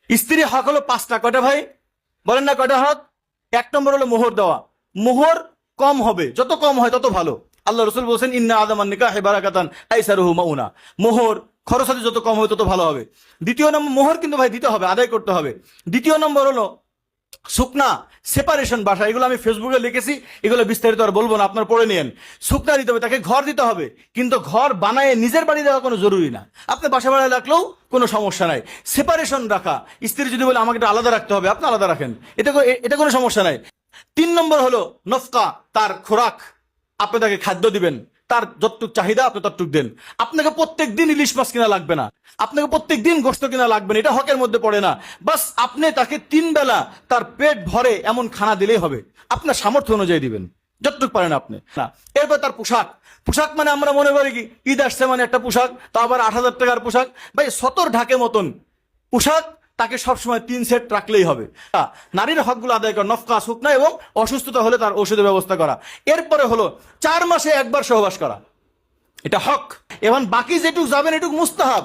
স্ত্রী হক হলো 5টা। কয়টা ভাই বলেন না, কয়টা হক? 1 নম্বর হলো মোহর দেওয়া। মোহর কম হবে, যত কম হয় তত ভালো। আল্লাহ রসুল বলছেন ইন্না আদামান নিকাহি বারাকাতান আইসারুহু মাউনা। মোহর খরচাতে যত কম হবে তত ভালো হবে। দ্বিতীয় নম্বর, মোহর কিন্তু ভাই দিতে হবে, আদায় করতে হবে। দ্বিতীয় নম্বর হলো শুকনা সেপারেশন বাসা। এগুলো আমি ফেসবুকে লিখেছি, এগুলো বিস্তারিত আর বলবো না, আপনার পড়ে নিয়েন। শুকনা দিতে হবে, তাকে ঘর দিতে হবে, কিন্তু ঘর বানায় নিজের বাড়ি দেওয়া কোনো জরুরি না। আপনি বাসা ভাড়ায় রাখলেও কোনো সমস্যা নাই। সেপারেশন রাখা, স্ত্রী যদি বলে আমাকে এটা আলাদা রাখতে হবে, আপনি আলাদা রাখেন, এটা কোনো সমস্যা নাই। 3 নম্বর হলো নফকা, তার খোরাক। আপনি তাকে খাদ্য দিবেন, তার যতটুক চাহিদা আপনি ততটুক দেন। আপনাকে প্রত্যেক দিন ইলিশ মাছ কিনা লাগবে না, আপনাকে প্রত্যেক দিন গোশত কিনা লাগবে না, এটা হকের মধ্যে পড়ে না। বাস আপনি তাকে 3 বেলা তার পেট ভরে এমন খানা দিলেই হবে, আপনার সামর্থ্য অনুযায়ী দিবেন যতটুকু পারেন আপনি না। এরপর তার পোশাক। পোশাক মানে আমরা মনে করি কি ঈদ আসছে মানে একটা পোশাক, তা আবার 8,000 টাকার পোশাক। ভাই সতর ঢাকে মতন পোশাক তাকে সবসময় 3 সেট রাখলেই হবে। নারীর হকগুলো আদায় করা, নফকা, শুকনা এবং অসুস্থতা হলে তার ওষুধের ব্যবস্থা করা। এরপরে হলো 4 মাসে একবার সহবাস করা, এটা হক। এবং বাকি যেটুক যাবেন এটুক মুস্তাহাব।